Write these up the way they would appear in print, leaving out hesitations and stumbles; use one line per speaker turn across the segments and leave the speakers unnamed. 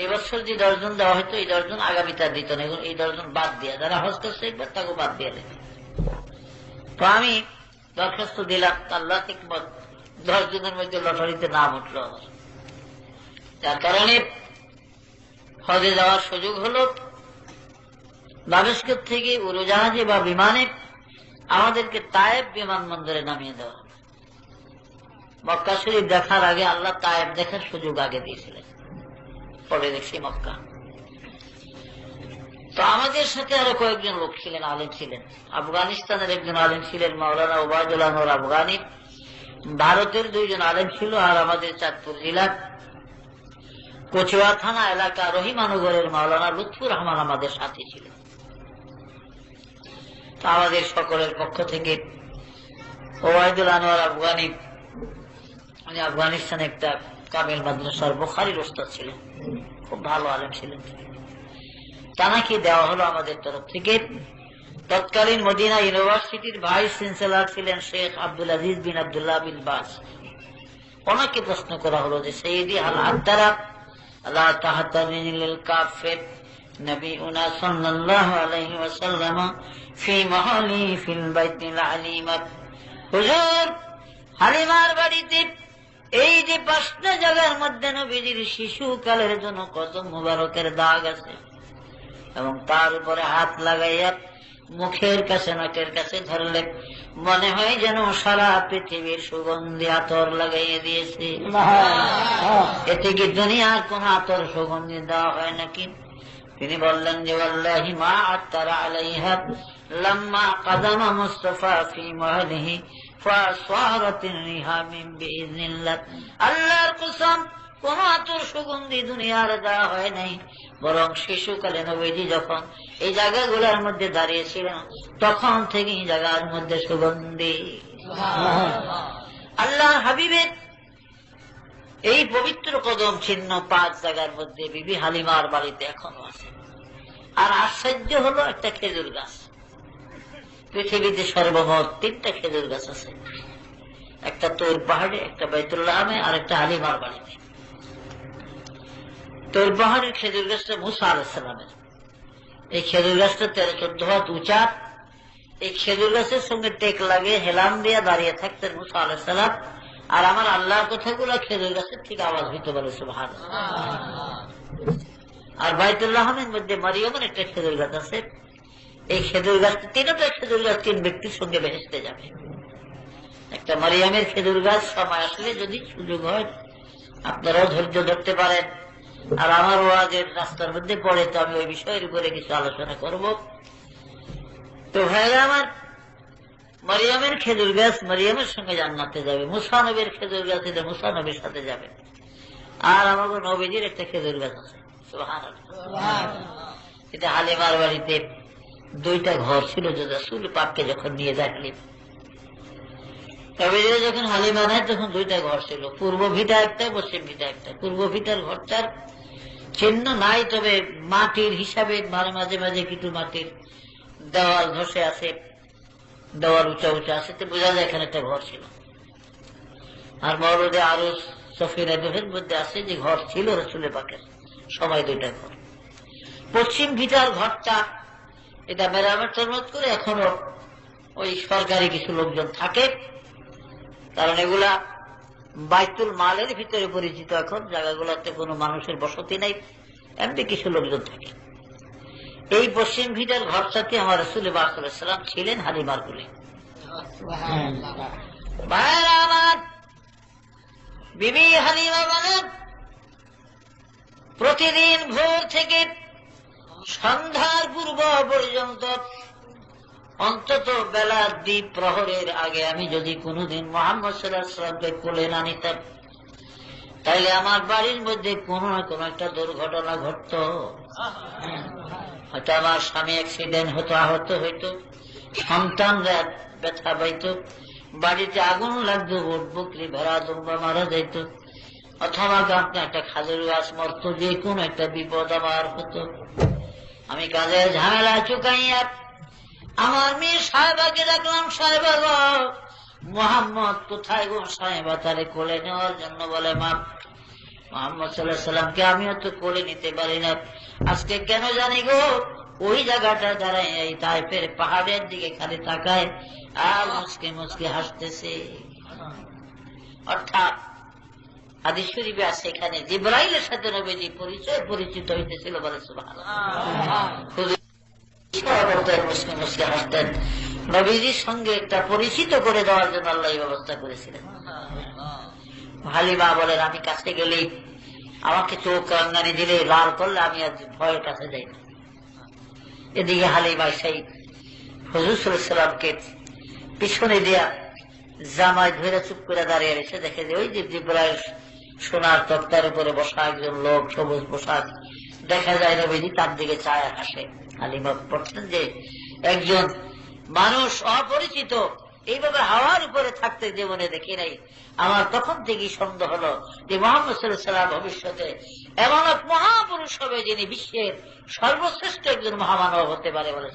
এবছর যে 10 জন দেওয়া হয়তো এই 10 জন আগামীতে দিত না, এই 10 জন বাদ দিয়া, যারা হজ করছে একবার তাকে বাদ দিয়ে দিত। তো আমি দরখাস্ত দিলাম, আল্লাহ হিকমত 10 জনের মধ্যে লটারিতে নাম উঠলো আমার, যার কারণে হজে যাওয়ার সুযোগ হলো। দামেস্ক থেকে উড়োজাহাজে বা বিমানে আমাদেরকে তায়েব বিমানবন্দরে নামিয়ে দেওয়া। মক্কা শরীফ দেখার আগে আল্লাহ তায়েব দেখার সুযোগ আগে দিয়েছিলেন, পরে দেখছি মক্কা। তো আমাদের সাথে আরো কয়েকজন লোক ছিলেন, আলেম ছিলেন। আফগানিস্তানের একজন আলেম ছিলেন মাওলানা ওবায়দুল আনোয়ার আফগানি, ভারতের 2 জন আলেম ছিল, আর আমাদের চাঁদপুর জেলার কচুয়া থানা এলাকা রহিমানগরের মাওলানা লুৎফুর রহমান আমাদের সাথে ছিলেন। তো আমাদের সকলের পক্ষ থেকে ওবায়দুল আনোয়ার আফগানি, উনি আফগানিস্তানে একটা কামিল মাদ্রাসার বুখারীর ওস্তাদ ছিলেন, খুব ভালো আলেম ছিলেন। তানাকে দেওয়া হলো আমাদের তরফ থেকে। তৎকালীন মদিনা ইউনিভার্সিটির ভাইস চ্যান্সেলর ছিলেন শেখ আব্দুল আজিজ বিন আব্দুল্লাহ বিন বাস। ওনাকে প্রশ্ন করা হলো যে সৈয়দি আল আত্তারা লা তাহতামিনিল কাফির নবিউনা সাল্লাল্লাহু আলাইহি ওয়াসাল্লাম ফি মাহালি ফিল বাইতিল আলিমাত। হুজুর, হালিমার বাড়িতে এই যে 5টা জায়গার মধ্যে নবীজির শিশুকালের জন্য কদম মুবারকের দাগ আছে, এবং তার উপরে হাত লাগাইয়া মুখের কাছে নাকের কাছে ধরলে মনে হয় যেন সারা পৃথিবীর সুগন্ধি আতর লাগাইয়া দিয়েছে। এতে কি দুনিয়ার কোন আতর সুগন্ধি দেওয়া হয় নাকি? তিনি বললেন যে ওয়াল্লাহি মা আত্তারা আলাইহা লাম্মা কাদামা মুস্তাফা ফি মাহলিহি ফাসারাতিন রিহা মিন বিইজনিল্লাহ। আল্লাহর কসম, কোন আতর সুগন্ধি দুনিয়ার দেওয়া হয় নাই, বরং শিশুকালে নবীজি যখন এই জায়গাগুলোর মধ্যে দাঁড়িয়েছিলেন তখন থেকে এই জায়গার মধ্যে সুগন্ধি। আল্লাহর হাবিবের এই পবিত্র কদম চিহ্ন 5 জায়গার মধ্যে বিবি হালিমার বাড়িতে এখনো আছে। আর আশ্চর্য হলো, একটা খেজুর গাছ, পৃথিবীতে সর্বমোট 3টা খেজুর গাছ আছে, একটা তোর পাহাড়ে, একটা বাইতুল্লাহমে, আর একটা হালিমার বাড়িতে। তোর পাহাড়ের খেজুর গাছটা মুসা আলাইহিস সালামের। এই খেজুর গাছটা 13-14 হাত উঁচা। এই খেজুর গাছের সঙ্গে টেক লাগে হেলাম দিয়ে দাঁড়িয়ে থাকতেন মুসা আলাইহিস সালাম, আর আমার আল্লাহর কথাগুলো খেজুর গাছের ঠিক আওয়াজ হইতে পারে সুবহানাল্লাহ। আর বাইতুল্লাহমের মধ্যে মারিয়মের একটা খেজুর গাছ আছে। এই খেজুর গাছ, 3টা খেজুর গাছ 3 ব্যক্তির সঙ্গে বেহেশতে যাবে। একটা মারিয়ামের খেজুর গাছ, সময় আসলে যদি সুযোগ হয় আপনারাও ধৈর্য ধরতে পারেন, আর আমার ওয়াজের রাস্তার মধ্যে পড়ে, তো আমি ওই বিষয়ের উপরে কিছু আলোচনা করব। তো ভাইরা আমার, মারিয়ামের খেজুর গাছ মারিয়ামের সঙ্গে জান্নাতে যাবে, মুসা নবীর খেজুর গাছ এটা মুসা নবীর সাথে যাবে। আর আমাদের নবীজির একটা খেজুর গাছ আছে, সুবহানাল্লাহ। এটা হালিমার বাড়িতে 2টা ঘর ছিল, যে রাসূল পাককে যখন নিয়ে যায় হালিমা, নবীজি যখন হালিমা নেয় তখন 2টা ঘর ছিল, পূর্ব ভিটা একটা, পশ্চিম ভিটা একটা। পূর্ব ভিটার ঘরটার চিহ্ন নাই, তবে মাটির হিসাবে মাঝে মাঝে কিছু মাটির দেওয়াল ধসে আছে, দেওয়াল উঁচা উঁচা আছে, তো বোঝা যায় এখানে একটা ঘর ছিল। আর মওলুদে আরুস সফির আদবের মধ্যে আছে যে ঘর ছিল রাসূলের পাকের সময় 2টা ঘর। পশ্চিম ভিটার ঘরটা এটা মেরামত টরমত করে এখনো ওই সরকারি কিছু লোকজন থাকে, কারণ এগুলা বাইতুল মালের ভিতরে পরিচিত। এখন জায়গাগুলোতে কোনো মানুষের বসতি নাই, এমনি কিছু লোকজন থাকে। এই পশ্চিম ভিটার ঘরটাতে আমার রাসূল পাক সাল্লাল্লাহু আলাইহি ওয়াসাল্লাম ছিলেন হালিমার কোলে। ভাইরা আমার, বিবি হালিমা বলেন প্রতিদিন ভোর থেকে সন্ধ্যার পূর্ব পর্যন্ত অন্তত বেলা দ্বীপ প্রহরের আগে আমি যদি কোনদিন মুহাম্মদ সাল্লাল্লাহু আলাইহি ওয়াসাল্লামকে কোলে না নিতাম, তাইলে আমার বাড়ির মধ্যে কোনো না কোনো একটা দুর্ঘটনা ঘটত। হয়তো আমার স্বামী অ্যাক্সিডেন্ট হতো, আহত হইতো, সন্তানরা ব্যথা পাইত, বাড়িতে আগুন লাগতো, উট বকরি ভেড়া দুম্বা মারা যাইত, অথবা একটা খাজুর গাছ মরত, যে কোনো একটা বিপদ আমার হতো। আমি কাজের ঝামেলা চুকাইয়া আমার মেয়ে সাহেবাকে ডাকলাম, সাহেবা গো, মোহাম্মদ কোথায় গো? সাহেবা তারে কোলে নেওয়ার জন্য বলে মা মুহাম্মদ সাল্লাল্লাহু আলাইহি সাল্লামকে আমিও তো কোলে নিতে পারি না, আজকে কেন জানি গো ওই জায়গাটা দাঁড়ায় এই তায়েফের পাহাড়ের দিকে খালি তাকায় আর মুসকে মুসকে হাসতেছে। অর্থাৎ হাদিস শরীফে আছে এখানে জিবরাইলের সাথে নবীজি পরিচিত হইতেছিল বলে সুবহানাল্লাহ। মুসকে মুসকে হাসতেন, নবীজির সঙ্গে একটা পরিচিত করে দেওয়ার জন্য আল্লাহ এই ব্যবস্থা করেছিলেন। হালিমা বলেন আমি কাছে গেলেই আমাকে চোখ রাঙ্গানি দিলে লাল করলে আমি আর ভয়ের কাছে যাই না। এদিকে হালিমা সেই হুজুর সাল্লাল্লাহু আলাইহি সাল্লামকে পিছনে দিয়া জামাই ধরে চুপ করে দাঁড়িয়ে রয়েছে, দেখে যে ওই যে জিবরাইল সোনার তক্তার উপরে বসা একজন লোক, সবুজ পোশাক, দেখা যায় নবীজি তার দিকে চায় হাসে। হালিমা বলছেন যে একজন মানুষ অপরিচিত এইভাবে হাওয়ার উপরে থাকতে জীবনে দেখি নাই। আমার তখন থেকেই সন্দেহ হলো যে মুহাম্মদ সাল্লাল্লাহু আলাইহি ওয়াসাল্লাম ভবিষ্যতে এমন এক মহাপুরুষ হবে যিনি বিশ্বের সর্বশ্রেষ্ঠ একজন মহামানব হতে পারে বলে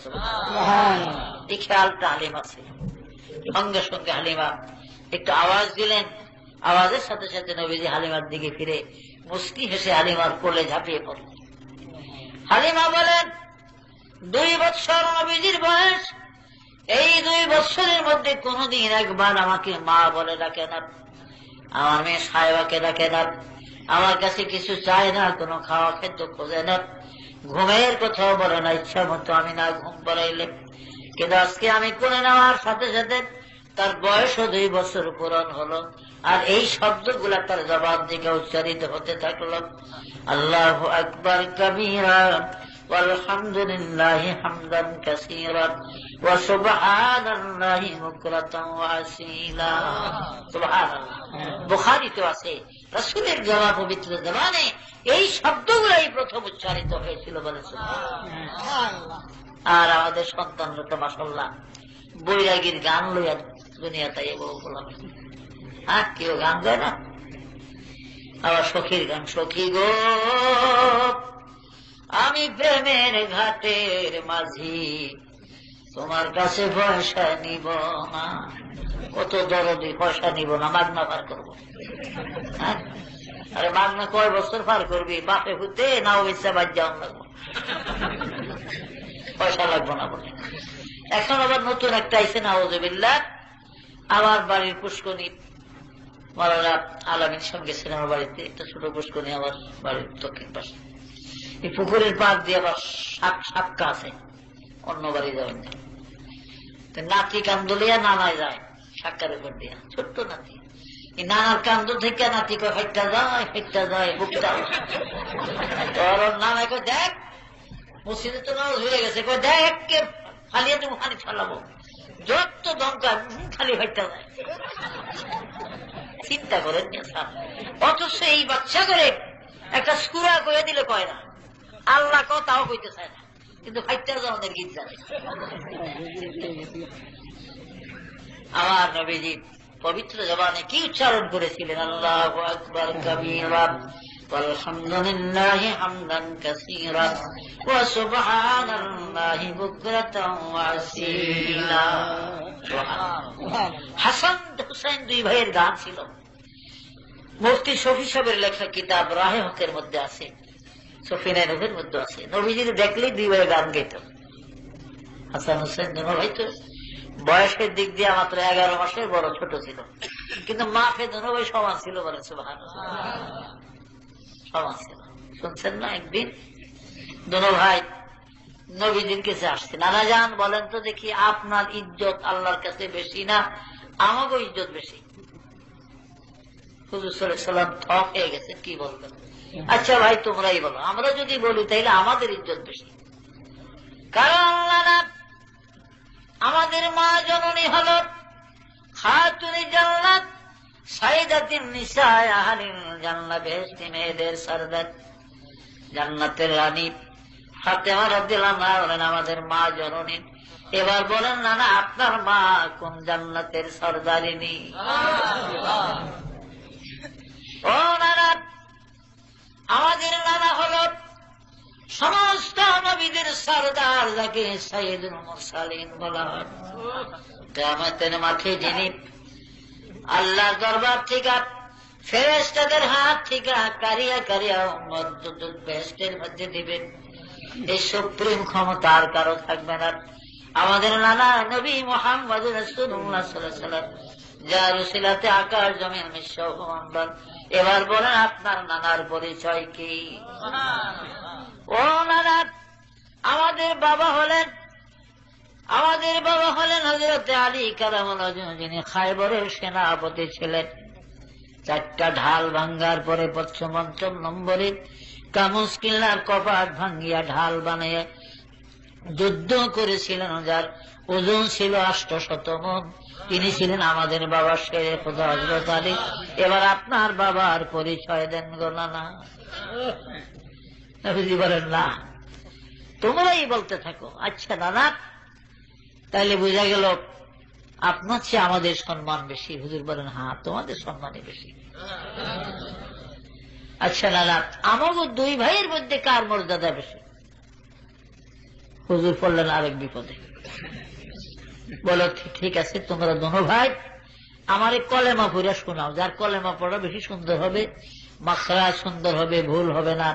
এই খেয়ালটা হালিমা ছিল। সঙ্গে সঙ্গে হালিমা একটু আওয়াজ দিলেন, আওয়াজের সাথে সাথে নবীজি হালিমার দিকে ফিরে মুস্কি হেসে হালিমার কোলে ঝাঁপিয়ে পড়লেন। হালিমা বলেন 2 বছর নবীজির বয়স, এই 2 বছরের মধ্যে কোনদিন একবার আমাকে মা বলে ডাকে না, আমার মেয়ে সাহেবাকে ডাকে না, আমার কাছে কিছু চায় না, কোনো খাওয়া খেতে খোঁজে না, ঘুমের কোথাও বলে না, ইচ্ছা মতো আমি না ঘুম পড়াইলে। কিন্তু আজকে আমি কোলে নেওয়ার সাথে সাথে তার বয়সও 2 বছর পূরণ হলো, আর এই শব্দগুলা তার জবান থেকে উচ্চারিত হতে থাকলো, আল্লাহু আকবার কাবীরা ওয়ালহামদুলিল্লাহি হামদান কাসীরা ওয়া সুবহানাল্লাহি বুকরাতান ওয়া আসীলা। সুবহানাল্লাহ। বুখারীতে আছে রাসূলের জবান পবিত্র জবানে এই শব্দগুলাই প্রথম উচ্চারিত হয়েছিল বলে সুবহানাল্লাহ। আর আমাদের সন্তানরা তো মাশাআল্লাহ বৈরাগীর গান লইয়া দুনিয়া তাই বললাম, হ্যাঁ কেউ গান গায় না, আবার সখীর গান, সখী গো আমি প্রেমের ঘাটের মাঝি তোমার কাছে পয়সা নিব না, কত দরদি, পয়সা নিব না, মাগনা পার করবো। আরে মাগনা কয় বছর পার করবি, বাপে হুতে না ওইসা বাদ যাওয়া লাগবো, পয়সা লাগবো না বলে। এখন আবার নতুন একটা আইসে নাউযুবিল্লাহ, আমার বাড়ির পুষ্করণী মাওলানা আলামিন সাহেব গেছেন আমার বাড়িতে, একটা ছোট পুষ্করণী আমার বাড়ির দক্ষিণ পাশে, এই পুকুরের পাড় দিয়ে আবার সাপকা আছে, অন্য বাড়ি যাবেন না। নাতি কান্দলিয়া নানায় যায় সাক্কার উপর দিয়া, ছোট্ট নাতি, এই নানার কান্দ থেকে নাতি কয় ফেটটা যায় বুকটা, তোর নানায় কয় দেখ মসজিদে তো নামাজ হয়ে গেছে, কয় দেখ কে ফালিয়ে তুমি খালি ফালাবো, যত দমকা খালি ফেটটা যায়। চিন্তা করেন অথচ এই বাচ্চা করে একটা স্কুরা করে দিলে কয় না, আল্লাহ তাও কইতে চায় না, কিন্তু ফাইটার জনের গীত জানে। আমার নবীজি পবিত্র জবানে কি উচ্চারণ করেছিলেন, আল্লাহু আকবার কাবীরা ওয়ালহামদুলিল্লাহি হামদান কাসীরা ওয়া সুবহানাল্লাহি বুকরাতান ওয়া আসীলা। হাসান হুসাইন 2 ভাইয়ের গান ছিল, মুফতি শফি সাহেবের লেখা কিতাব রাহে হকের মধ্যে আছে, সফিনায়ে নূরের মধ্যে আছে। নবীজি দেখলেই 2 ভাই গান গাইত। হাসান হুসাইন 2 ভাই তো বয়সের দিক দিয়ে মাত্র 11 মাসের বড় ছোট ছিল, কিন্তু মাফে 2 ভাই সমান ছিল বলে সুবহানাল্লাহ, সমান ছিল। শুনছেন না, একদিন 2 ভাই নবীজির কাছে আসছে, নানা জান বলেন তো দেখি আপনার ইজ্জত আল্লাহর কাছে বেশি না আমাকে ইজ্জত বেশি? হুজুর সাল্লাল্লাহু আলাইহি ওয়াসাল্লাম থক হয়ে গেছে, কি বলবেন? আচ্ছা ভাই তোমরাই বলো, আমরা যদি বলি তাইলে আমাদের ইজ্জত বেশি, কারণ আমাদের মা জননী হল খাতুনে জান্নাত সাইয়্যিদাতুন নিসা আহলিল জান্নাত, বেহেশতি মেয়েদের সরদার, জান্নাতের রানী ফাতেমা রাদিয়াল্লাহু আনহা হলেন আমাদের মা জননী। এবার বলেন নানা আপনার মা কোন জান্নাতের সরদারিনী? ও নানা, আমাদের নানা হল সমস্ত নবীদের সরদার, যাকে সাইয়্যিদুল মুরসালিন বলা হয়। কিয়ামতের মাঠে যিনি আল্লাহর দরবার থেকে ফেরেশতাদের হাত থেকে কারিয়া কারিয়া বেহেশতের মধ্যে দিবেন। এই সুপ্রিম ক্ষমতা আর কারো থাকবে না। আমাদের নানা নবী মুহাম্মদ রাসূলুল্লাহ সাল্লাল্লাহু আলাইহি ওয়াসাল্লাম যার উসিলাতে আকাশ জমিন বিশ্ব ব্রহ্মাণ্ড। এবার বলেন আপনার নানার পরিচয় কি? ও নানা, আমাদের বাবা হলেন হযরত আলী কারামাল্লাহু ওয়াজহু, যিনি খায়বরের সেনাপতি ছিলেন। 4টা ঢাল ভাঙ্গার পরে 55 নম্বরে কামুস কিল্লার কপাট ভাঙ্গিয়া ঢাল বানিয়ে যুদ্ধ করেছিলেন, যার ওজন ছিল 800 মণ। তিনি ছিলেন আমাদের বাবার শেরে খোদা হযরত আলী। এবার আপনার বাবার পরিচয় দেন গো নানা। নবীজি বলেন না, তোমরাই বলতে থাকো। আচ্ছা নানা, তাইলে বোঝা গেল আপনার চেয়ে আমাদের সম্মান বেশি। হুজুর বলেন হ্যাঁ, তোমাদের সম্মানই বেশি। আচ্ছা নানা, আমাদের 2 ভাইয়ের মধ্যে কার মর্যাদা বেশি? হুজুর পড়লেন আরেক বিপদে। বলো ঠিক আছে, তোমরা দোনো ভাই আমার কলেমা পড়ে শোনাও। যার কলেমা পড়া বেশি সুন্দর হবে, মাখরা সুন্দর হবে, ভুল হবে না,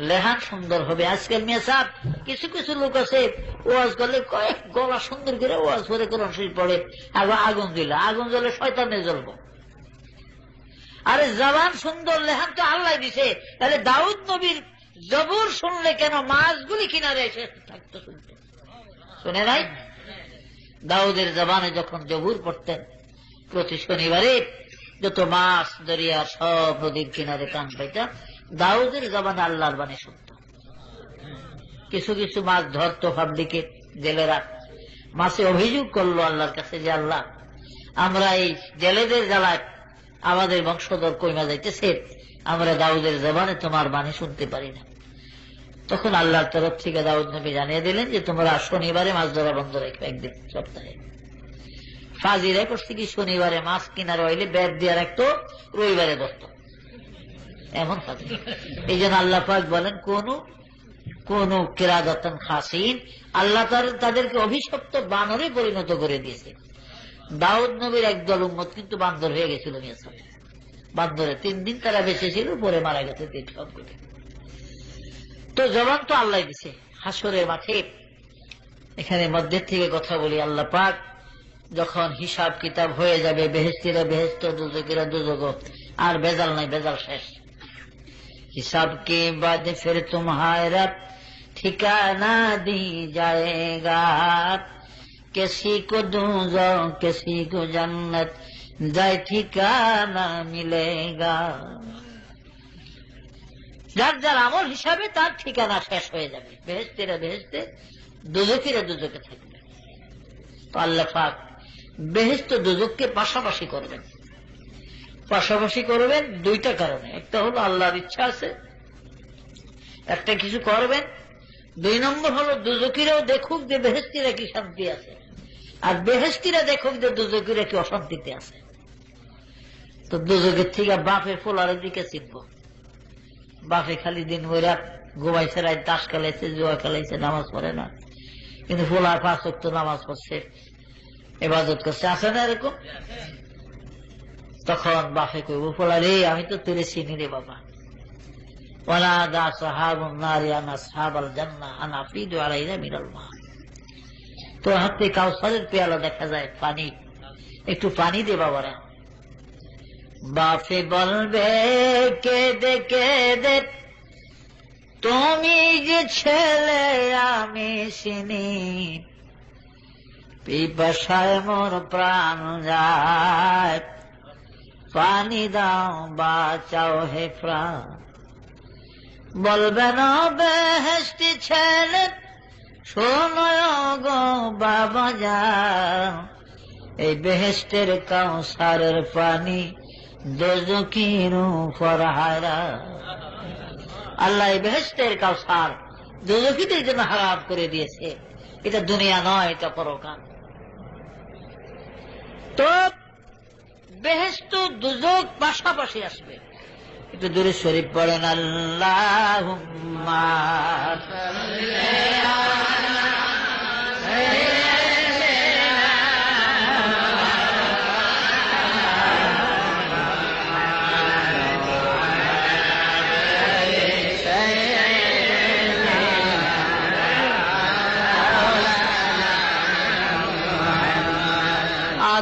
লেহান সুন্দর হবে। আজকাল মেয়ে সাহেব কিছু কিছু লোক আছে ওয়াজ করলে কয়েক গলা সুন্দর করে ওয়াজ করে কোরআন শরীফ পড়ে, আগুন দিলে আগুন জ্বলে শয়তানে জ্বলবো। আরে জবান সুন্দর, লেহান তো আল্লাহ দিছে। তাহলে দাউদ নবীর জবুর শুনলে কেন মাছগুলি কিনারে এসে থাকতো শুনতে? শুনে নাই? দাউদের জবানে যখন জবুর পড়তেন, প্রতি শনিবারে যত মাছ দরিয়ার সব নদীর কিনারে কান পাইতাম, দাউদের জবানে আল্লাহর বাণী শুনত। কিছু কিছু মাছ ধরতো পাবলিকে, জেলেরা। মাছে অভিযোগ করলো আল্লাহর কাছে যে আল্লাহ, আমরা এই জেলেদের জ্বালায় আমাদের বংশধর কইমা যাইতেছে, আমরা দাউদের জবানে তোমার বাণী শুনতে পারি না। তখন আল্লাহর তরফ থেকে দাউদ নবী জানিয়ে দিলেন যে তোমরা শনিবারে মাছ ধরা বন্ধ রাখবে, একদিন সপ্তাহে। ফাজিরা করছে কি, শনিবারে মাছ কিনারে হইলে ব্যাট দিয়ে রাখতো, রবিবারে ধরতো। এমন ফাজিল। এই জন্য আল্লাহ পাক বলেন কোন কিরাদাতান খাসিন, আল্লাহ তাদেরকে অভিশপ্ত বানরে পরিণত করে দিয়েছে। দাউদ নবীর একদল উম্মত কিন্তু বান্দর হয়ে গেছিল। বান্দরে 3 দিন তারা বেঁচে ছিল, পরে মারা গেছে 3 সবগুলি। তো জবান তো আল্লাহ দিছে। হাসরের মাঠে এখানে মধ্যের থেকে কথা বলি, আল্লাহ পাক যখন হিসাব কিতাব হয়ে যাবে, বেহেশতিরা বেহেশত, দুজকিরা দুজক, আর বেজাল নাই, বেজাল শেষ। हिसाब के बाद फिर तुम्हारा ठिकाना दी जाएगा, किसी को दोज़ख किसी को जन्नत जाए ठिकाना मिलेगा। যার যার আমল হিসাবে তার ঠিকানা শেষ হয়ে যাবে। বেহেশতিরা বেহেশতে, দুজকিরা দুজকে থাকবে। তো আল্লাহ পাক বেহেশত দুজককে পাশাপাশি করবেন। পাশাপাশি করবেন 2টা কারণে। একটা হলো আল্লাহর ইচ্ছা আছে, একটা কিছু করবেন। 2 নম্বর হলো দুজকিরাও দেখুক যে বেহেশতিরা কি শান্তি আছে, আর বেহেশতিরা দেখুক যে দুজকিরা কি অশান্তিতে আছে। তো দুজকের থেকে বাপে ফোলারের দিকে চিনব। বাপে খালি দিন বইরা ঘুমাইছে, রাত তাস খেলাইছে, জুয়া খেলাইছে, নামাজ পড়ে না, কিন্তু ফোলার 5 ওয়াক্ত নামাজ পড়ছে, ইবাদত করছে, আছে না এরকম? তখন বাপে কইব, ফোলা রে আমি তো তোরে চিনি রে বাবা। ওয়ানাদা সাহাবুন নারি আনা সাহাবাল জান্নাহ আনা আফিদু আলাইনা মিনাল মা। তোর হাতে কাউসারের পেয়ালা দেখা যায়, পানি, একটু পানি দে বাবারা। বাপে বলবে কেঁদে কেঁদে, তুমি যে ছেলে আমি চিনি, পিপাসায় মোর প্রাণ যায়, পানি দাও বাঁচাও হে প্রাণ। বলবে না বেহেশতি ছেলে, শোনো গো বাবা যান, এই বেহেশতের কাউসারের পানি দোজখির উপর হারাম। আল্লাহ এই বেহেশতের কাউসার দোজখিদের জন্য হারাম করে দিয়েছে। এটা দুনিয়া নয়, এটা পরকাল। তো বেহেশত দুজক পাশাপাশি আসবে। একটু দূরে শরীফ পড়েন, আল্লাহুম্মা সাল্লি আলা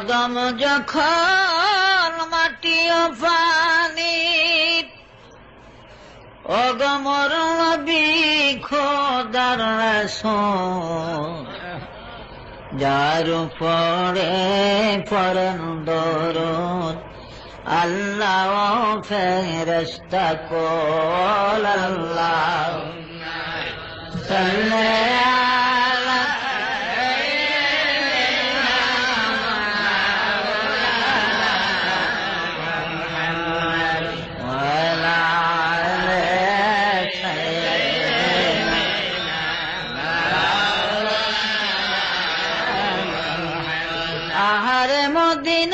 আদম যখন মাটি ও পানি অগমর নবী খোদার রাসূল যার উপরে পড়েন দরুদ আল্লাহ ও ফেরেশতা কোল আল্লাহুম্মা সাল্লি আলা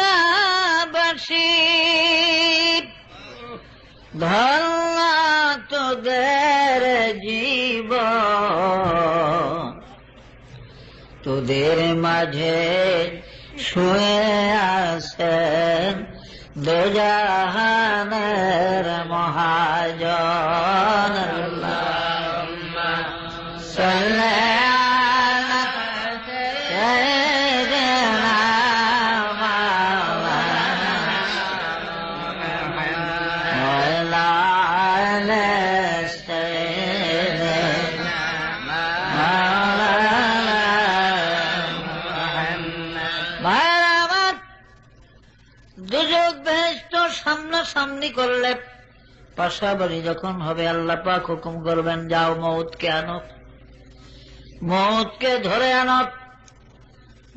মদিনাবাসী ধন্যা তোদের জীবন তোদের মাঝে শুয়ে আছেন দোজাহানের মহাজন আল্লাহুম্মা সাল্লি সামনাসামনি করলে পাশাপাশি যখন হবে আল্লাহ পাক হুকুম করবেন যাও মউতকে আনো, মউতকে ধরে আনো।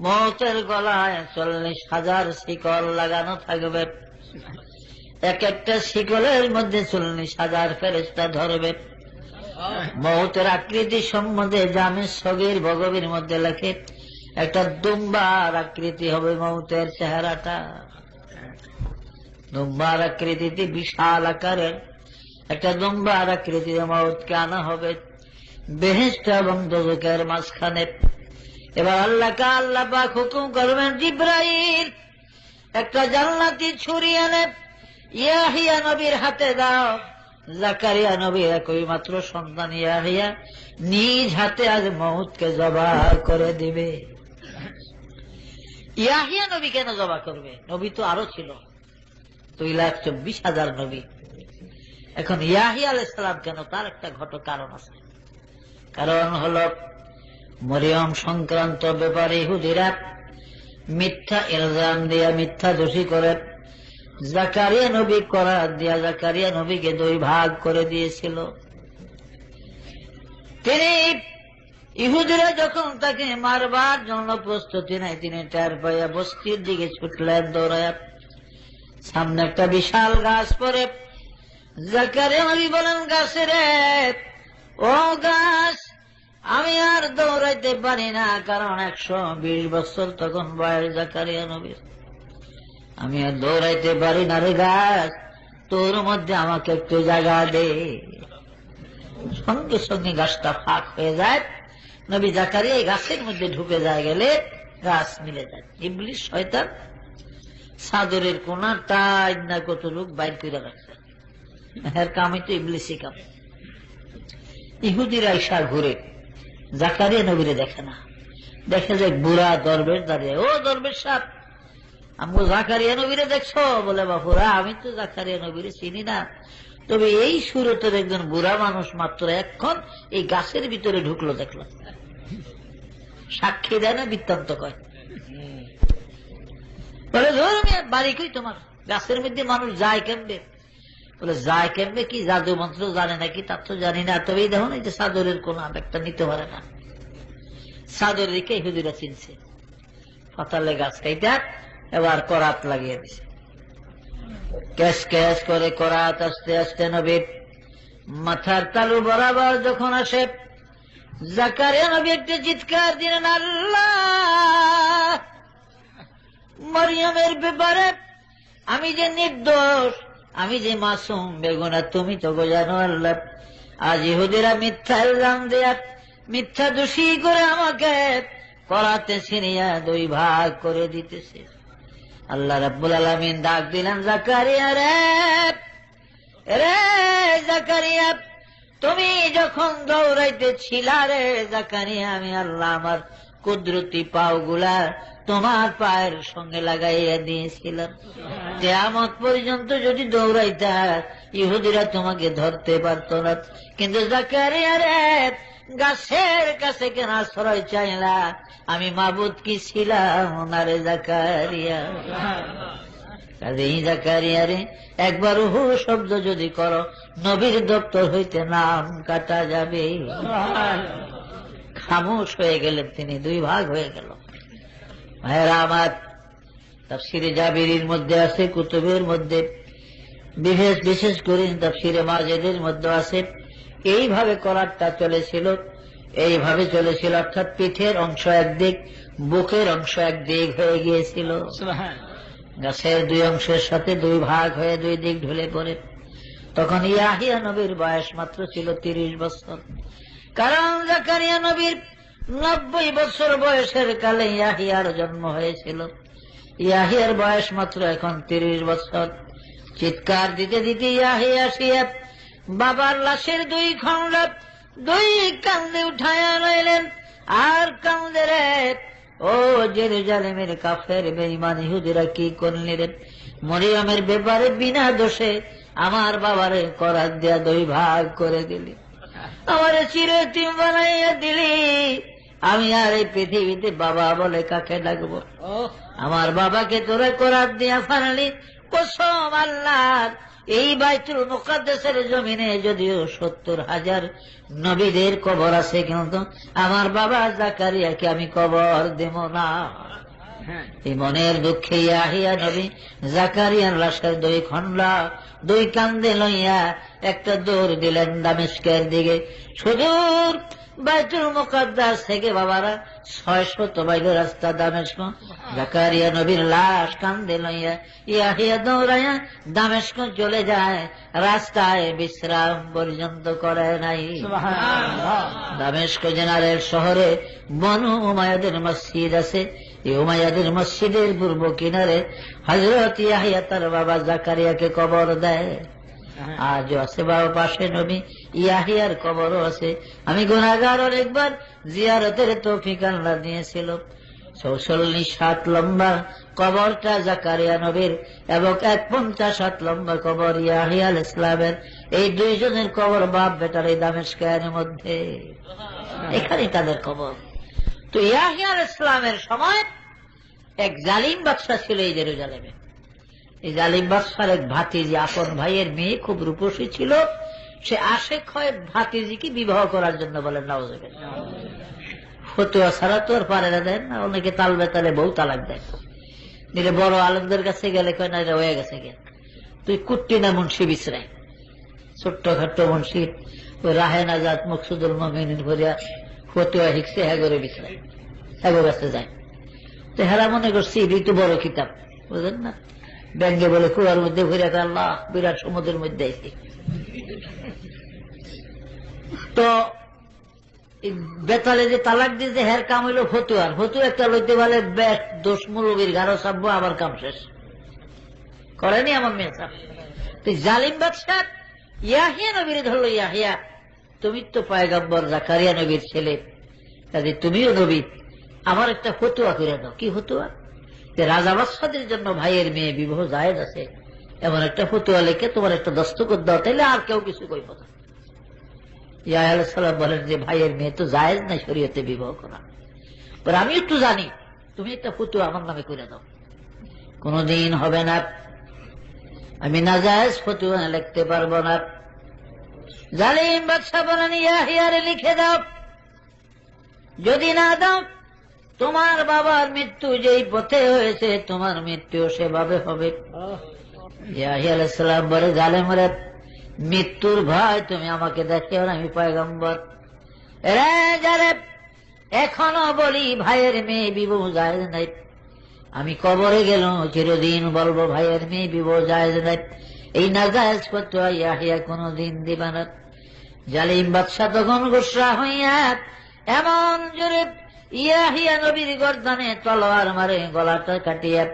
মউতের গলায় 40,000 শিকল লাগানো থাকবে, এক একটা শিকলের মধ্যে 40,000 ফেরেশতা ধরবে। মউতের আকৃতি সম্বন্ধে জামে সগীর ভগবীর মধ্যে লেখে একটা দুম্বার আকৃতি হবে মউতের চেহারাটা, দুম্বার আকৃতিতে বিশাল আকারের একটা দুম্বার আকৃতিতে মউতকে আনা হবে বেহেশত এবং দোজখের মাঝখানে। এবার আল্লাহ পাক হুকুম করবেন জিবরাইল একটা জান্নাতি ছুরি এনে ইয়াহিয়া নবীর হাতে দাও। জাকারিয়া নবীর একই মাত্র সন্তান ইয়াহিয়া নিজ হাতে আজ মউতকে জবাহ করে দিবে। ইয়াহিয়া নবী কেন জবাহ করবে? নবী তো আরো ছিল, 2,24,000 নবী। এখন ইয়াহিয়া আলাইহিস সালাম কেন? তার একটা কারণ আছে। কারণ হলো মরিয়ম সংক্রান্ত ব্যাপারে ইহুদিরা মিথ্যা ইলজাম দিয়া মিথ্যা দোষী করে জাকারিয়া নবী করার দিয়া জাকারিয়া নবীকে 2 ভাগ করে দিয়েছিল। তিনি ইহুদিরা যখন তাকে মারবার জন্য প্রস্তুতি নেয়, তিনি টের পাইয়া বস্তির দিকে ছুটলেন দৌড়ায়। সামনে একটা বিশাল গাছ পরে জাকারিয়া নবী বলেন, গাছে রে ও গাছ, আমি আর দৌড়াইতে পারি না, কারণ 120 বছর তখন বয়স জাকারিয়া নবীর। আমি আর দৌড়াইতে পারি না রে গাছ, তোর মধ্যে আমাকে একটু জায়গা দে। সঙ্গে সঙ্গে গাছটা ফাঁক হয়ে যায়, নবী জাকারিয়া এই গাছের মধ্যে ঢুকে যায়, গেলে গাছ মিলে যায়। ইবলিস শয়তান চাদরের কোনা টাই না কত লোক বাইর করে রাখছে, এর কামই তো ইবলিসই কাম। ইহুদিরা ঈশা ঘুরে জাকারিয়া নবীরে দেখে না, দেখে যে বুড়া দরবেশ দাঁড়িয়ে। ও দরবেশ সাহেব, আমগো জাকারিয়া নবীরে দেখছো? বলে, বাপুরা আমি তো জাকারিয়া নবীরে চিনি না, তবে এই সুরতের একজন বুড়া মানুষ মাত্র এখন এই গাছের ভিতরে ঢুকলো দেখলাম। সাক্ষী দেয় না, বৃত্তান্ত কয়। বলে, ধর্মীয় বাড়ি কই তোমার? গাছের মধ্যে মানুষ যায় কেমবে? বলে, যায় কেমবে কি, জাদু মন্ত্র জানে নাকি? তার তো জানি না, তবে এই দেখুন এই যে চাদরের কোন একটা নিতে পারে না, চাদর রেখে ইহুদিরা চিনছে। পাতালে গাছ কাইটা এবার করাত লাগিয়ে দিছে, ক্যাশ ক্যাশ করে করাত আস্তে আস্তে নবীর মাথার তালু বরাবর যখন আসে, জাকারিয়া নবী একটা চিৎকার দিলেন, আল্লাহ, মরিয়মের ব্যাপারে আমি যে নির্দোষ, আমি যে মাসুম বেগুনা, তুমি তো জানো আল্লাহ। আজ ইহুদিরা মিথ্যা ইলজাম দেয়া মিথ্যা দোষী করে আমাকে করাতে ছিনিয়া 2 ভাগ করে দিতেছে। আল্লাহ রাব্বুল আলামিন ডাক দিলেন, জাকারিয়া রে, রে জাকারিয়া, তুমি যখন দৌড়াইতে ছিলা রে জাকারিয়া, আমি আল্লাহ আমার কুদরতি পাওগুলা তোমার পায়ের সঙ্গে লাগাইয়া দিয়েছিলাম। কিয়ামত পর্যন্ত যদি দৌড়াইতা ইহুদিরা তোমাকে ধরতে পারত না। কিন্তু জাকারিয়া রে, গাছের কাছে কেন আশ্রয় চাইলা? আমি মাবুদ কি ছিলাম না রে জাকারিয়া? কাজেই জাকারিয়া রে, একবার হু শব্দ যদি করো, নবীর দপ্তর হইতে নাম কাটা যাবে। খামোশ হয়ে গেলেন তিনি, দুই ভাগ হয়ে গেল। ভাইয়েরা আমার, তাফসিরে জাবিরির মধ্যে আছে, কুতুবের মধ্যে বিশেষ করে তাফসিরে মাজেদের মধ্যে আছে, এইভাবে করারটা চলেছিল, এইভাবে চলেছিল, অর্থাৎ পিঠের অংশ একদিক, বুকের অংশ একদিক হয়ে গিয়েছিল। গাছের দুই অংশের সাথে দুই ভাগ হয়ে দুই দিক ঢুলে পড়ে। তখন ইয়াহিয়া নবীর বয়স মাত্র ছিল 30 বছর। কারণ জাকারিয়া নবীর 90 বছর বয়সের কালে ইয়াহিয়ার জন্ম হয়েছিল। ইয়াহিয়ার বয়স মাত্র এখন 30 বছর। চিৎকার দিতে দিতে ইয়াহিয়া আসিয়া বাবার লাশের দুই খণ্ড দুই কান্দে উঠায়া রইলেন, আর কান্দে রে, ও জেরুজালেমের কাফের বেঈমান ইহুদিরা কি করলি রে? মরিয়মের ব্যাপারে বিনা দোষে আমার বাবারে করাত দেয়া দুই ভাগ করে দিলি, আমারে চিরয়তীম বানাইয়া দিলি। আমি আর এই পৃথিবীতে বাবা বলে কাকে ডাকবো? আমার বাবাকে তোরা করাত দিয়া ফানালি। কসম আল্লাহর, এই বাইতুল মুকাদ্দাসের জমিনে যদিও 70,000 নবীদের কবর আছে, কিন্তু আমার বাবা জাকারিয়াকে আমি কবর দেব না। এই মনের দুঃখে ইয়াহিয়া নবী জাকারিয়ার লাশের দুই খণ্ড দুই কান্দে লইয়া একটা দৌড় দিলেন দামেস্কের দিকে। সুদূর বাইতুল মুকাদ্দাস থেকে বাবারা 600 মাইল রাস্তা দামেস্ক। জাকারিয়া নবীর লাশ কান্দে লইয়া ইয়াহিয়া দৌড়াইয়া দামেস্ক চলে যায়। রাস্তায় বিশ্রাম পর্যন্ত করে নাই। দামেস্ক জেনারেল শহরে বনু উমাইয়াদের মসজিদ আছে। এই উমাইয়াদের মসজিদের পূর্ব কিনারে হযরত ইয়াহিয়া তার বাবা জাকারিয়াকে কবর দেয়। আজও আছে বাবা পাশে নবী ইয়াহিয়ার কবরও আছে। আমি গুনাহগার, অনেকবার জিয়ারতের তৌফিক আল্লাহ দিয়েছিল। 46 হাত লম্বা কবরটা জাকারিয়া নবীর, এবং 51 হাত লম্বা কবর ইয়াহিয়া আলাইহিস সালামের। এই দুইজনের কবর বাপ বেটার এই দামেস্কের মধ্যে, এখানে তাদের কবর। তো ইয়াহিয়া আলাইহিস সালামের সময় এক জালিম বাদশা ছিল এই জেরুজালেমে। এই জালিম বাদশার এক ভাতিজি, আপন ভাইয়ের মেয়ে, খুব রূপসী ছিল। সে আশেক হয় ভাতিজিকে বিবাহ করার জন্য, বলেন নাউজুবিল্লাহ। ফতুয়া ছাড়া তো আর পারে না, দেন না, অনেকে তাল বেতালে বউ তালাক দেয়। নিলে বড় আলেমদের কাছে গেলে কয় না, এটা হয়ে গেছে গে, তুই কুট্টি না মুন্সি বিছরাই, ছোট্ট খাট্ট মুন্সি, ওই রাহে নাজাত মকসুদুল মুমিনিন ভরিয়া ফতুয়া হিকছে, হ্যাগরে বিছরাই, হ্যাগো কাছে যায়। তো হেরা মনে করছি এটাই তো বড় কিতাব, বুঝলেন না। ব্যাঙ্গে বলে কুয়ার মধ্যে ঘুরে, আল্লাহ বিরাট সমুদ্রের মধ্যে আইছে। তো বেতালে যে তালাক দিতে হের কাম হইল ফতুয়ার। ফতুয়া একটা লইতে পারে বেশ দোষ মুরবির গারো চাপবো, আবার কাম শেষ করেনি আমার মেয়ে সাহেব। তুই জালিম বাদশাহ ইয়াহিয়া নবীর ধরলো, ইয়াহিয়া তুমি তো পয়গম্বর জাকারিয়া নবীর ছেলে, কাজে তুমিও নবী, আমার একটা ফতুয়া করে দাও। কি ফতুয়া? যে রাজা বাদশাদের জন্য ভাইয়ের মেয়ে বিবাহ জায়েজ আছে, এমন একটা ফতুয়া লিখে তোমার একটা দস্তখত দাও, তাইলে আর কেউ কিছু কইব না। ইয়াহিয়া আলাইহিস সালাম বলেন যে ভাইয়ের মেয়ে তো জায়েজ নাই শরীয়তে বিবাহ করা, পরে আমি একটু জানি, তুমি একটা ফতুয়া আমার নামে করে দাও। কোনদিন হবে না, আমি নাজায়েজ ফতুয়া লিখতে পারবো না। জালিম বাদশা বলেন ইয়াহিয়ারে লিখে দাও, যদি না দাও তোমার বাবার মৃত্যু যেই পথে হয়েছে তোমার মৃত্যু সেভাবে হবে। ইয়াহিয়া আলাইহিস সালাম বলে, জালেমরা, মৃত্যুর ভয় তুমি আমাকে দেখিও না, আমি পয়গম্বর। রে যারে এখনো বলি ভাইয়ের মেয়ে বিবাহ জায়েজ নাই, আমি কবরে গেল চিরদিন বলবো ভাইয়ের মেয়ে বিবাহ জায়েজ নাই। এই নাজায়েজ ফতোয়া ইয়াহিয়া কোনদিন দিবা না। জালিম বাদশা তখন গুসা হইয়া এমন জোরে ইয়াহিয়া নবীর গর্দানে তলোয়ার মারে, গলাটা কাটিয়া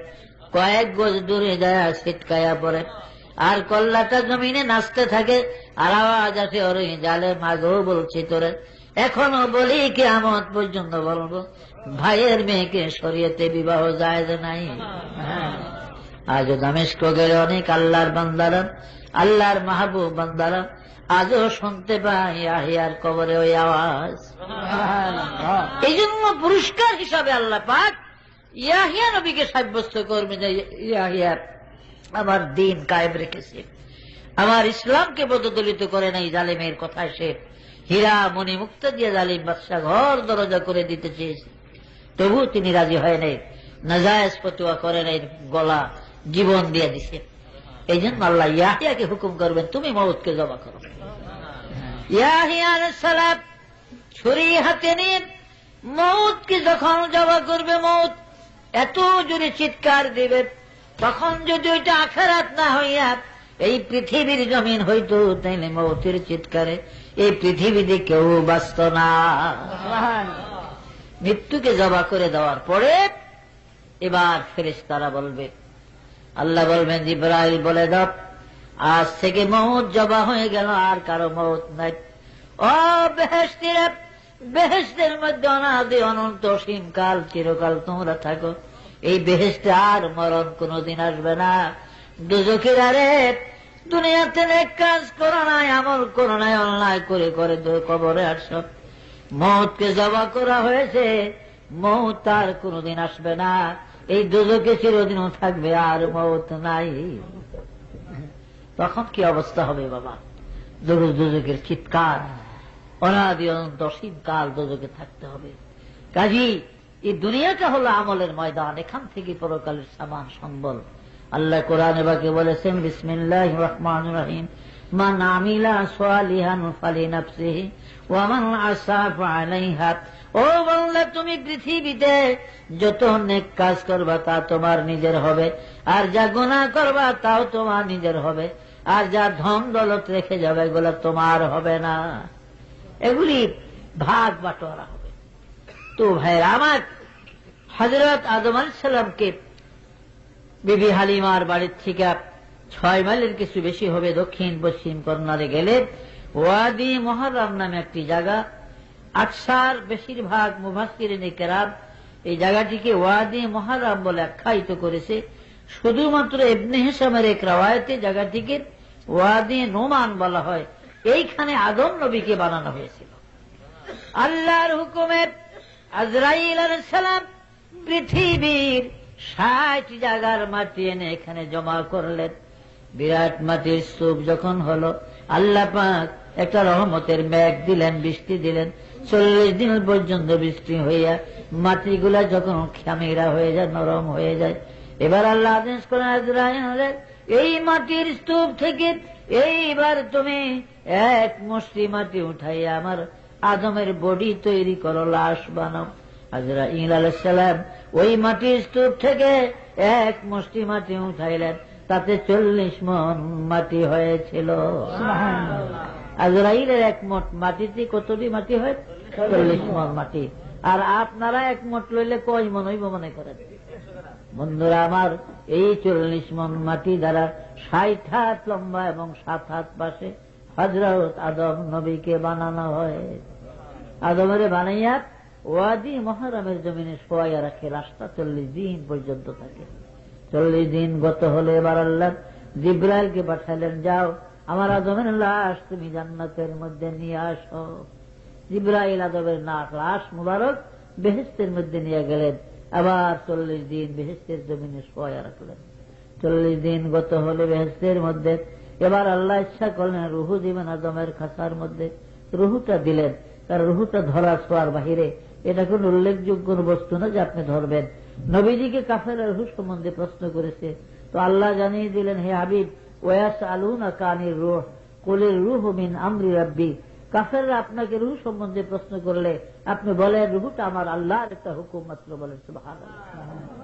কয়েক গজ দূরে যায় ছিটকায়া পড়ে, আর কল্লাটা জমিনে নাচতে থাকে। আর আওয়াজ আসে, ওরে জালে মাগো বলছি তোরে এখনো বলি কিয়ামত পর্যন্ত বলবো, ভাইয়ের মেয়েকে শরীয়তে বিবাহ জায়েজ নাই। আজও দামেস্ক গেলে অনেক আল্লাহর বান্দারা, আল্লাহর মাহবুব বান্দারা আজও শুনতে পাই ইয়াহিয়ার কবরে ওই আওয়াজ। এই জন্য পুরস্কার হিসাবে আল্লাহ পাক ইয়াহিয়া নবীকে সাব্যস্ত করবে যে ইয়াহিয়া আমার দিন কায়েম রেখেছে, আমার ইসলামকে বদদলিত করে নাই। জালিমের কথায় সে হীরা মণি মুক্ত দিয়ে জালিম বাদশা ঘর দরজা করে দিতে চেয়েছে, তবু তিনি রাজি হয় নাই, নাজায়েজ ফতোয়া করে নাই, গলা জীবন দিয়ে দিছে। এই জন্য আল্লাহ ইয়াহিয়াকে হুকুম করবেন তুমি মউতকে জবা করো। ইয়াহিয়া আলাইহিস সালাম ছুরি হাতে নিয়ে মউতকে যখন জবা করবে, মউত এত জোরে চিৎকার দিবে, তখন যদি ওইটা আখিরাত না হইয়া এই পৃথিবীর জমিন হইতো, তাইলে মউতের চিৎকারে এই পৃথিবীতে কেউ বাঁচত না। মৃত্যুকে জবা করে দেওয়ার পরে এবার ফেরেশতারা বলবে, আল্লাহ বলবেন জিবরাইল বলে দাও আজ থেকে মউত জবা হয়ে গেল, আর কারো মউত নাই। ও বেহেশতীরা, বেহেশতের মধ্যে অনাদি অনন্ত অসীমকাল চিরকাল তোমরা থাকো, এই বেহেশতে আর মরণ কোনদিন আসবে না। দুজখীরা রে, দুনিয়াতে নেক কাজ করো নাই, আমল করো নাই, অন্যায় করে করে কবরে আসো, মউতকে জবা করা হয়েছে, মউত আর কোনদিন আসবে না, এই দুজকে চিরদিনও থাকবে, আর মউত নাই। তখন কি অবস্থা হবে বাবা? দুজকের চিৎকার, অনাদি অনন্ত অসীম কাল দুজকে থাকতে হবে। কাজী এই দুনিয়াটা হলো আমলের ময়দান, এখান থেকে পরকালের সামান সম্বল। আল্লাহ কোরআনে বাকে বলেছেন বিসমিল্লাহির রহমানির রহিম, মান আমিলা সালিহান ফালিনাফসিহি ওয়া মান আসা ফালাইহা। ও বান্দা, তুমি পৃথিবীতে যত নেক কাজ করবা তা তোমার নিজের হবে, আর যা গুনাহ করবা তাও তোমার নিজের হবে, আর যা ধন দৌলত রেখে যাবে এগুলো তোমার হবে না, এগুলি ভাগ বাটোয়ারা হবে। তো ভাইরা আমার, হযরত আদম আলাইহিস সালামকে বিবি হালিমার বাড়ির থেকে 6 মাইলের কিছু বেশি হবে দক্ষিণ পশ্চিম কর্নারে গেলে ওয়াদি মুহাররম নামে একটি জায়গা, আকসার বেশিরভাগ মুফাসসিরিনে কেরাম এই জায়গাটিকে ওয়াদি মুহাররম বলে আখ্যায়িত করেছে। শুধুমাত্র ইবনে হিশামের এক রাওয়ায়াতে জায়গাটিকে ওয়াদি নোমান বলা হয়। এইখানে আদম নবীকে বানানো হয়েছিল। আল্লাহর হুকুমে আজরাইল আলাইহিস সালাম পৃথিবীর 60 জায়গার মাটি এনে এখানে জমা করলেন। বিরাট মাটির স্তূপ যখন হলো, আল্লাহ পাক একটা রহমতের মেঘ দিলেন, বৃষ্টি দিলেন। 40 দিন পর্যন্ত বৃষ্টি হইয়া মাটিগুলা যখন খামিরা হয়ে যায়, নরম হয়ে যায়, এবার আল্লাহ আদেশ করেন আজরাইল, এই মাটির স্তূপ থেকে এইবার তুমি এক মুষ্টি মাটি উঠাইয়া আমার আদমের বডি তৈরি করো, লাশ বানাও। আজরাইল আলাইহিস সালাম ওই মাটির স্তূপ থেকে এক মুষ্টি মাটি উঠাইলেন, তাতে 40 মণ মাটি হয়েছিল। আজরাইলের এক মোট মাটিতে কতটি মাটি হয়? 40 মণ মাটি। আর আপনারা এক মোট লইলে কয় মণ হইব মনে করেন? বন্ধুরা আমার, এই 40 মণ মাটি দ্বারা 60 হাত লম্বা এবং 7 হাত পাশে হযরত আদম নবীকে বানানো হয়। আদমের বানাইয়া ওয়াদি মুহাররমের জমিনে শোয়াইয়া রাখে, রাস্তা 40 দিন পর্যন্ত থাকে। 40 দিন গত হলে এবার আল্লাহ জিবরাইলকে পাঠালেন, যাও আমার আদমের লাশ তুমি জান্নাতের মধ্যে নিয়ে আসো। জিবরাইল আদমের লাশ মুবারক বেহেশতের মধ্যে নিয়ে গেলেন, আবার 40 দিন বেহেশতের জমিনে শোয়াইয়া রাখলেন। 40 দিন গত হলে বেহেশতের মধ্যে এবার আল্লাহ ইচ্ছা করলেন রুহু দিবেন আদমের খাসার মধ্যে। রুহুটা দিলেন, তার রুহুটা ধরা ছোঁয়ার বাহিরে, এটা কোন উল্লেখযোগ্য বস্তু না যে আপনি ধরবেন। নবীজিকে কাফেররা রুহ সম্বন্ধে প্রশ্ন করেছে, তো আল্লাহ জানিয়ে দিলেন, হে হাবিব, ওয়াসআলুনাকা আনির রূহ কুলির রূহু মিন আমরি রাব্বি। কাফেররা আপনাকে রুহ সম্বন্ধে প্রশ্ন করলে আপনি বলেন রুহটা আমার আল্লাহর একটা হুকুম মাত্র, বলেন সুবহানাল্লাহ।